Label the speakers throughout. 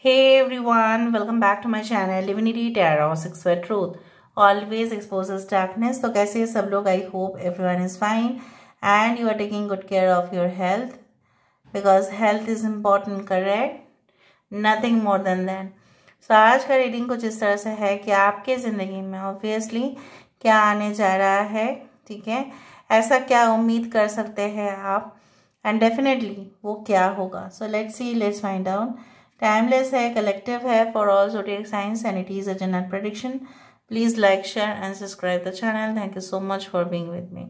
Speaker 1: Hey everyone, welcome back to my channel Divinity Tarot 6 Word Truth always exposes darkness. तो कैसे हैं सब लोग? I hope everyone is fine and you are taking good care of your health because health is important, correct? Nothing more than that. So आज का reading कुछ इस तरह से है कि आपके ज़िंदगी में ऑब्वियसली क्या आने जा रहा है, ठीक है? ऐसा क्या उम्मीद कर सकते हैं आप एंड डेफिनेटली वो क्या होगा. So let's see, let's find out. Timeless है, कलेक्टिव है for all zodiac signs and it is a general prediction. Please like, share and subscribe the channel. Thank you so much for being with me.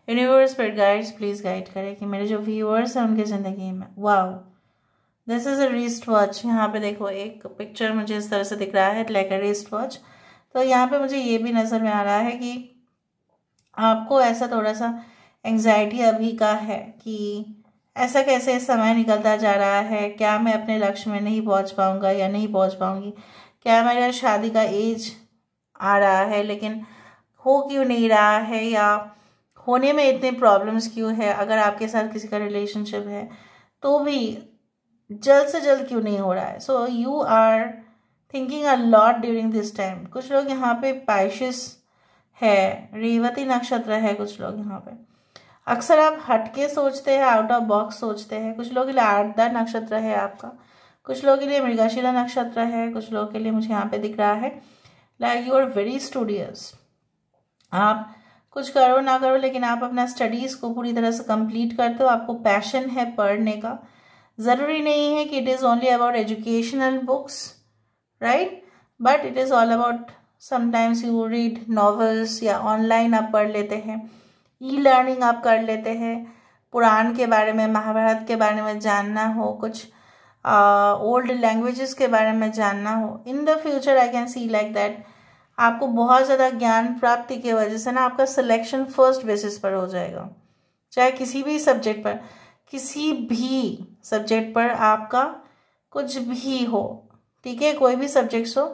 Speaker 1: Universe spirit guides please guide करें कि मेरे जो viewers हैं उनकी ज़िंदगी में. Wow, this is a wrist watch. यहाँ पे देखो एक पिक्चर मुझे इस तरह से दिख रहा है लाइक अ रिस्ट वॉच. तो यहाँ पे मुझे ये भी नज़र में आ रहा है कि आपको ऐसा थोड़ा सा एंग्जाइटी अभी का है कि ऐसा कैसे समय निकलता जा रहा है, क्या मैं अपने लक्ष्य में नहीं पहुंच पाऊंगा या नहीं पहुंच पाऊंगी, क्या मेरा शादी का एज आ रहा है लेकिन हो क्यों नहीं रहा है, या होने में इतने प्रॉब्लम्स क्यों है. अगर आपके साथ किसी का रिलेशनशिप है तो भी जल्द से जल्द क्यों नहीं हो रहा है. So you are thinking a lot during this time. कुछ लोग यहाँ पे पाइशिस है, रेवती नक्षत्र है, कुछ लोग यहाँ पे अक्सर आप हटके सोचते हैं, आउट ऑफ बॉक्स सोचते हैं. कुछ लोगों के लिए आर्द्रा नक्षत्र है आपका, कुछ लोगों के लिए मृगशिरा नक्षत्र है, कुछ लोगों के लिए मुझे यहाँ पे दिख रहा है like you are very studious. आप कुछ करो ना करो लेकिन आप अपना स्टडीज़ को पूरी तरह से कंप्लीट करते हो. आपको पैशन है पढ़ने का. ज़रूरी नहीं है कि it is only about educational books, right, but it is all about sometimes you read novels या ऑनलाइन आप पढ़ लेते हैं, ई लर्निंग आप कर लेते हैं. पुराण के बारे में, महाभारत के बारे में जानना हो, कुछ ओल्ड लैंग्वेजेस के बारे में जानना हो. In the future I can C like that आपको बहुत ज़्यादा ज्ञान प्राप्ति की वजह से ना आपका सिलेक्शन फर्स्ट बेसिस पर हो जाएगा. चाहे किसी भी सब्जेक्ट पर, किसी भी सब्जेक्ट पर आपका कुछ भी हो, ठीक है, कोई भी सब्जेक्ट्स हो,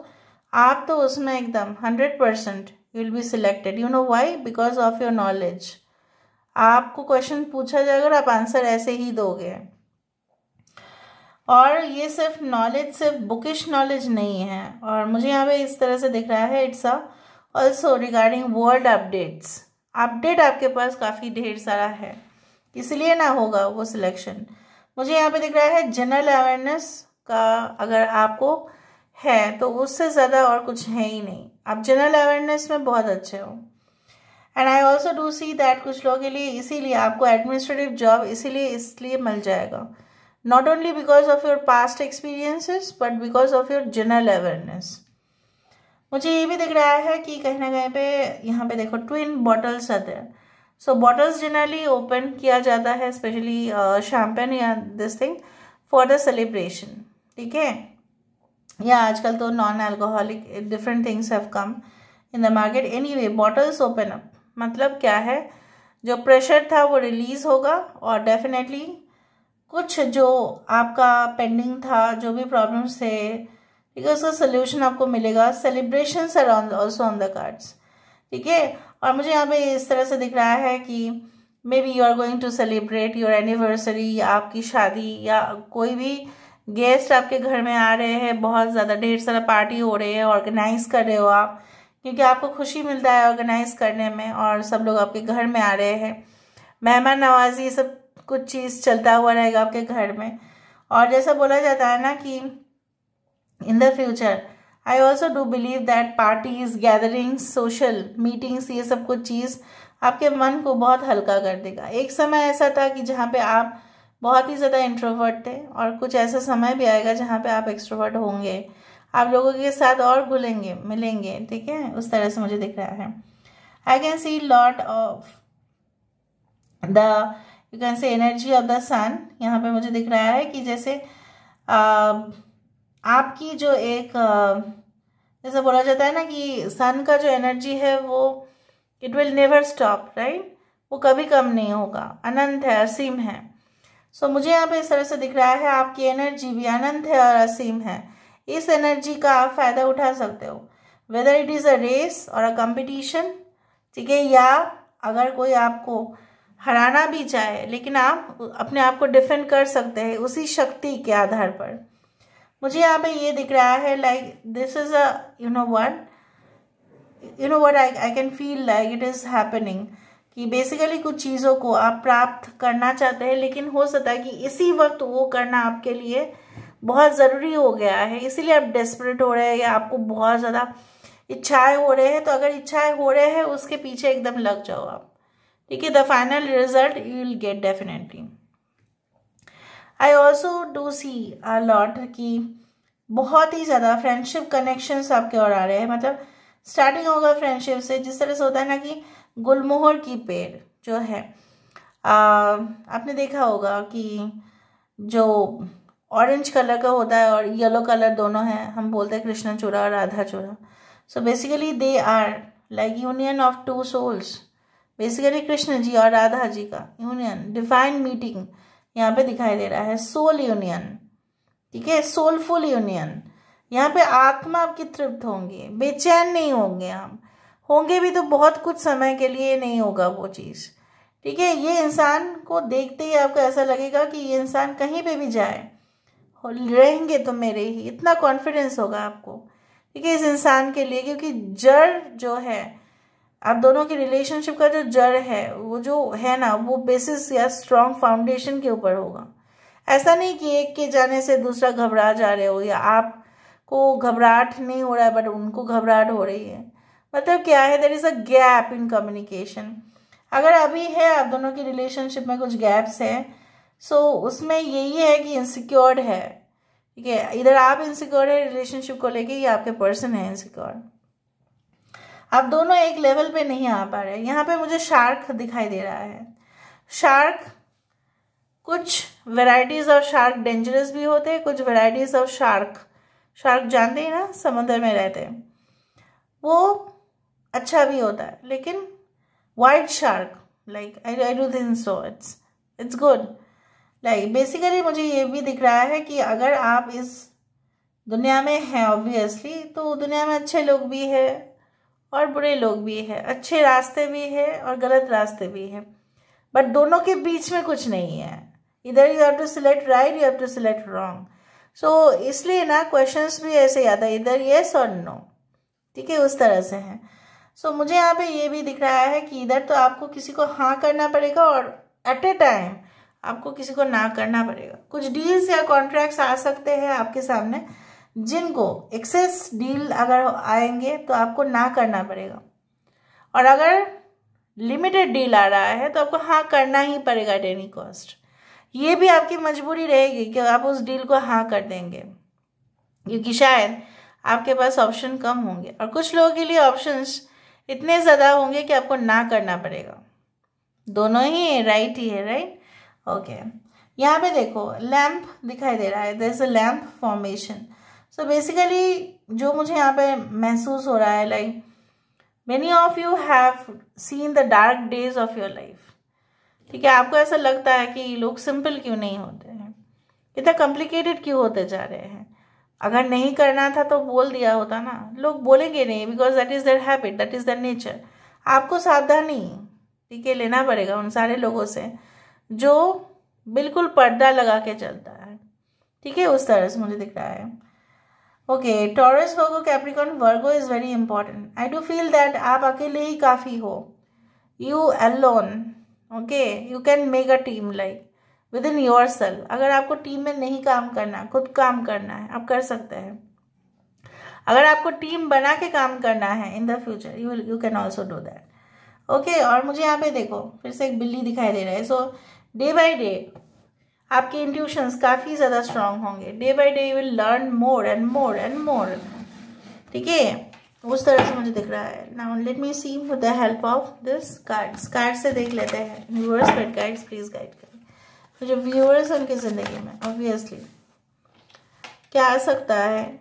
Speaker 1: आप तो उसमें एकदम 100% you will be selected. You know why? Because of your knowledge. आपको क्वेश्चन पूछा जाएगा और आप आंसर ऐसे ही दोगे. और ये सिर्फ नॉलेज, सिर्फ बुकिश नॉलेज नहीं है. और मुझे यहाँ पे इस तरह से दिख रहा है it's also regarding world updates. Update आपके पास काफ़ी ढेर सारा है, इसलिए ना होगा वो सिलेक्शन. मुझे यहाँ पे दिख रहा है जनरल अवेयरनेस का अगर आपको है तो उससे ज़्यादा और कुछ है ही नहीं. आप जनरल अवेयरनेस में बहुत अच्छे हो. And I also do see that कुछ लोगों के लिए इसीलिए आपको एडमिनिस्ट्रेटिव जॉब इसलिए मिल जाएगा. Not only because of your past experiences but because of your general awareness. मुझे ये भी दिख रहा है कि कहीं ना कहीं पे यहाँ पे देखो ट्विन बॉटल्स आते हैं. सो बॉटल्स जनरली ओपन किया जाता है, स्पेशली शैम्पेन या this thing for the celebration, ठीक है. या आजकल तो non alcoholic different things have come in the market. Anyway, bottles open up मतलब क्या है, जो प्रेशर था वो रिलीज होगा और डेफिनेटली कुछ जो आपका पेंडिंग था, जो भी प्रॉब्लम्स थे, ठीक है, उसका सोल्यूशन आपको मिलेगा. Celebrations are also on the cards, ठीक है. और मुझे यहाँ पे इस तरह से दिख रहा है कि maybe you are going to celebrate your anniversary, या आपकी शादी, या कोई भी गेस्ट आपके घर में आ रहे हैं, बहुत ज़्यादा ढेर सारा पार्टी हो रही है, ऑर्गेनाइज कर रहे हो आप, क्योंकि आपको खुशी मिलता है ऑर्गेनाइज करने में और सब लोग आपके घर में आ रहे हैं. मेहमान नवाजी सब कुछ चीज़ चलता हुआ रहेगा आपके घर में. और जैसा बोला जाता है ना कि in the future I also do believe that parties, gatherings, social meetings, ये सब कुछ चीज़ आपके मन को बहुत हल्का कर देगा. एक समय ऐसा था कि जहाँ पे आप बहुत ही ज़्यादा इंट्रोवर्ट थे और कुछ ऐसा समय भी आएगा जहाँ पे आप एक्सट्रोवर्ट होंगे, आप लोगों के साथ और घुलेंगे मिलेंगे, ठीक है. उस तरह से मुझे दिख रहा है. I can see lot of the, you can say energy of the sun. यहाँ पे मुझे दिख रहा है कि जैसे आपकी जो एक जैसे बोला जाता है ना कि सन का जो एनर्जी है वो it will never stop, right, वो कभी कम नहीं होगा, अनंत है, असीम है. सो मुझे यहाँ पे इस तरह से दिख रहा है आपकी एनर्जी भी अनंत है और असीम है. इस एनर्जी का आप फायदा उठा सकते हो, whether it is a race और अ कंपटीशन, ठीक है, या अगर कोई आपको हराना भी चाहे लेकिन आप अपने आप को डिफेंड कर सकते हैं उसी शक्ति के आधार पर. मुझे यहाँ पे ये दिख रहा है like this is a you know what I can feel like it is happening, कि बेसिकली कुछ चीज़ों को आप प्राप्त करना चाहते हैं, लेकिन हो सकता है कि इसी वक्त वो करना आपके लिए बहुत ज़रूरी हो गया है, इसीलिए आप डेस्परेट हो रहे हैं या आपको बहुत ज़्यादा इच्छाएं हो रहे हैं। तो अगर इच्छाएं हो रहे हैं उसके पीछे एकदम लग जाओ आप, ठीक है। The final result you will get definitely. I also do see a lot कि बहुत ही ज़्यादा फ्रेंडशिप कनेक्शंस आपके और आ रहे हैं, मतलब स्टार्टिंग होगा फ्रेंडशिप से। जिस तरह से होता है ना कि गुलमोहर की पेड़ जो है, आपने देखा होगा कि जो ऑरेंज कलर का होता है और येलो कलर दोनों है, हम बोलते हैं कृष्णचूड़ा और Radhachura. So basically they are like union of two souls, basically Krishna ji और राधा जी का यूनियन, डिवाइन मीटिंग यहाँ पे दिखाई दे रहा है, सोल यूनियन, ठीक है, सोलफुल यूनियन। यहाँ पे आत्मा आपकी तृप्त होंगे, बेचैन नहीं होंगे, हम होंगे भी तो बहुत कुछ समय के लिए नहीं होगा वो चीज़, ठीक है। ये इंसान को देखते ही आपको ऐसा लगेगा कि ये इंसान कहीं पे भी जाए रहेंगे तो मेरे ही, इतना कॉन्फिडेंस होगा आपको, ठीक है, इस इंसान के लिए। क्योंकि जड़ जो है आप दोनों की रिलेशनशिप का, जो जड़ है वो जो है ना, वो बेसिस या स्ट्रॉन्ग फाउंडेशन के ऊपर होगा। ऐसा नहीं कि एक के जाने से दूसरा घबरा जा रहे हो, या आपको घबराहट नहीं हो रहा है बट उनको घबराहट हो रही है। मतलब क्या है, there is a gap in communication. अगर अभी है आप दोनों की रिलेशनशिप में कुछ गैप्स है, सो उसमें यही है कि इनसिक्योर्ड है, ठीक है। इधर आप इनसिक्योर है रिलेशनशिप को लेके, या आपके पर्सन है इनसिक्योर। आप दोनों एक लेवल पे नहीं आ पा रहे। यहाँ पे मुझे शार्क दिखाई दे रहा है। शार्क, कुछ वेराइटीज ऑफ शार्क डेंजरस भी होते हैं, कुछ वेराइटीज ऑफ शार्क जानते हैं ना, समुद्र में रहते हैं, वो अच्छा भी होता है। लेकिन white shark like I do think so it's good. Like basically मुझे ये भी दिख रहा है कि अगर आप इस दुनिया में हैं ऑब्वियसली, तो दुनिया में अच्छे लोग भी है और बुरे लोग भी है, अच्छे रास्ते भी है और गलत रास्ते भी है, बट दोनों के बीच में कुछ नहीं है। इधर you have to select right, you have to select wrong. So इसलिए ना क्वेश्चंस भी ऐसे ही आता है, इधर येस और नो, ठीक है, उस तरह से है। सो मुझे यहाँ पे ये भी दिख रहा है कि इधर तो आपको किसी को हाँ करना पड़ेगा और एट ए टाइम आपको किसी को ना करना पड़ेगा। कुछ डील्स या कॉन्ट्रैक्ट्स आ सकते हैं आपके सामने, जिनको एक्सेस डील अगर आएंगे तो आपको ना करना पड़ेगा, और अगर लिमिटेड डील आ रहा है तो आपको हाँ करना ही पड़ेगा एट एनी कॉस्ट। ये भी आपकी मजबूरी रहेगी कि आप उस डील को हाँ कर देंगे, क्योंकि शायद आपके पास ऑप्शन कम होंगे, और कुछ लोगों के लिए ऑप्शंस इतने ज़्यादा होंगे कि आपको ना करना पड़ेगा। दोनों ही राइट ही है, राइट, ओके। यहाँ पे देखो लैम्प दिखाई दे रहा है, there is a lamp formation. So basically जो मुझे यहाँ पे महसूस हो रहा है, like many of you have seen the dark days of your life, ठीक है। आपको ऐसा लगता है कि लोग सिंपल क्यों नहीं होते हैं, इतना कॉम्प्लिकेटेड क्यों होते जा रहे हैं। अगर नहीं करना था तो बोल दिया होता ना, लोग बोलेंगे नहीं, because that is there habit, that is their nature. आपको सावधानी, ठीक है, लेना पड़ेगा उन सारे लोगों से जो बिल्कुल पर्दा लगा के चलता है, ठीक है, उस तरह से मुझे दिख रहा है। Okay, taurus, Virgo, Capricorn, Virgo is very important. I do feel that आप अकेले ही काफ़ी हो, you alone, okay, you can make a team like with in your self. अगर आपको टीम में नहीं काम करना, खुद काम करना है, आप कर सकते हैं। अगर आपको टीम बना के काम करना है in the future, you can also do that, okay. और मुझे यहाँ पे देखो फिर से एक बिल्ली दिखाई दे रहा है। सो डे बाय डे आपके इंट्यूशंस काफ़ी ज़्यादा स्ट्रांग होंगे। Day by day you will learn more and more and more, ठीक है, उस तरह से मुझे दिख रहा है। Now let me see with the help of this card से देख लेते हैं। Viewers paid guides please guide करें, तो जो व्यूअर्स हैं उनकी ज़िंदगी में ऑब्वियसली क्या आ सकता है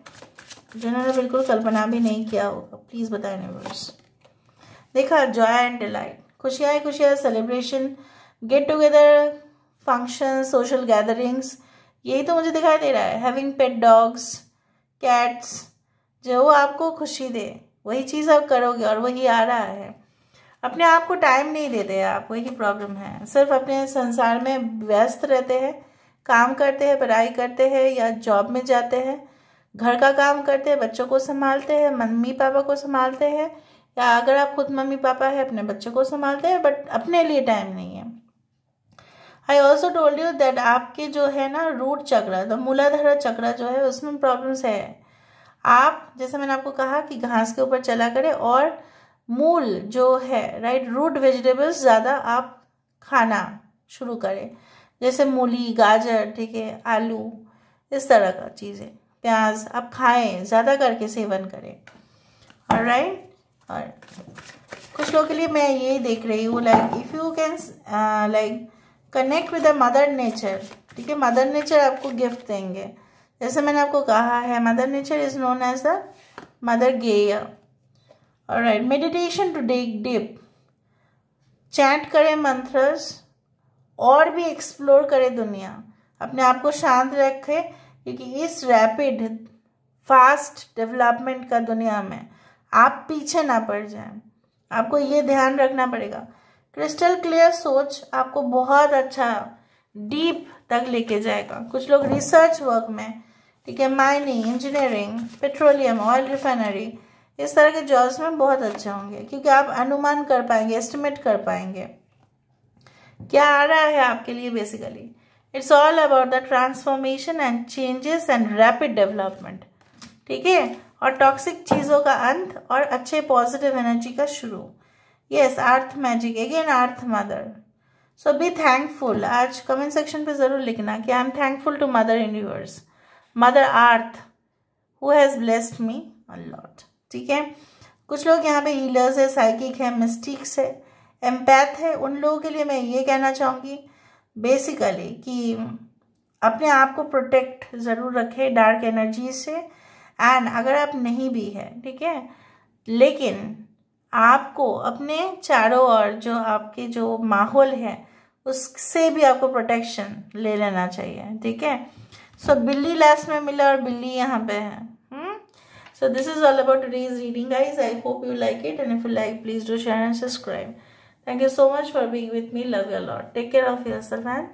Speaker 1: जिन्होंने बिल्कुल कल्पना भी नहीं किया होगा, प्लीज़ बताएं व्यूअर्स। देखा, जॉय एंड डिलाइट, खुशियाँ खुशियाँ, celebration, get together, function, social gatherings, यही तो मुझे दिखाई दे रहा है। हैविंग पेट डॉग्स, कैट्स, जो आपको खुशी दे वही चीज़ आप करोगे और वही आ रहा है। अपने आप को टाइम नहीं देते आप, वही प्रॉब्लम है। सिर्फ अपने संसार में व्यस्त रहते हैं, काम करते हैं, पढ़ाई करते हैं या जॉब में जाते हैं, घर का काम करते हैं, बच्चों को संभालते हैं, मम्मी पापा को संभालते हैं, या अगर आप खुद मम्मी पापा है अपने बच्चों को संभालते हैं बट अपने लिए टाइम नहीं है। I also told you that आपके जो है ना रूट चक्र, तो मूलाधार चक्र जो है उसमें प्रॉब्लम्स है। आप जैसे मैंने आपको कहा कि घास के ऊपर चला करें और मूल जो है राइट रूट वेजिटेबल्स ज़्यादा आप खाना शुरू करें, जैसे मूली, गाजर, ठीक है, आलू, इस तरह का चीज़ें, प्याज आप खाएं, ज़्यादा करके सेवन करें। ऑलराइट। और कुछ लोगों के लिए मैं यही देख रही हूँ like if you can like connect with the mother nature, ठीक है, मदर नेचर आपको गिफ्ट देंगे। जैसे मैंने आपको कहा है mother nature is known as the mother Gaia. Alright. Meditation to take deep, chant करें मंत्रस और भी एक्सप्लोर करें दुनिया, अपने आप को शांत रखें, क्योंकि इस रैपिड फास्ट डेवलपमेंट का दुनिया में आप पीछे ना पड़ जाएं, आपको ये ध्यान रखना पड़ेगा। क्रिस्टल क्लियर सोच आपको बहुत अच्छा डीप तक लेके जाएगा। कुछ लोग रिसर्च वर्क में, ठीक है, mining, engineering, petroleum, oil refinery, इस तरह के जॉब्स में बहुत अच्छे होंगे, क्योंकि आप अनुमान कर पाएंगे, एस्टिमेट कर पाएंगे क्या आ रहा है आपके लिए। Basically it's all about the transformation and changes and rapid development, ठीक है, और टॉक्सिक चीज़ों का अंत और अच्छे पॉजिटिव एनर्जी का शुरू। Yes, earth magic, again earth mother. So be thankful. आज कमेंट सेक्शन पे ज़रूर लिखना कि I am thankful to mother universe, mother earth who has blessed me a lot, ठीक है। कुछ लोग यहाँ पे हीलर्स है, साइकिक है, मिस्टिक्स है, एम्पैथ है। उन लोगों के लिए मैं ये कहना चाहूँगी बेसिकली कि अपने आप को प्रोटेक्ट ज़रूर रखें डार्क एनर्जी से। एंड अगर आप नहीं भी है, ठीक है, लेकिन आपको अपने चारों ओर जो आपके जो माहौल है उससे भी आपको प्रोटेक्शन ले लेना चाहिए, ठीक है। सो बिल्ली लास्ट में मिला और बिल्ली यहाँ पे है। So this is all about today's reading, guys. I hope you like it, and if you like, please do share and subscribe. Thank you so much for being with me. Love you a lot. Take care of yourself and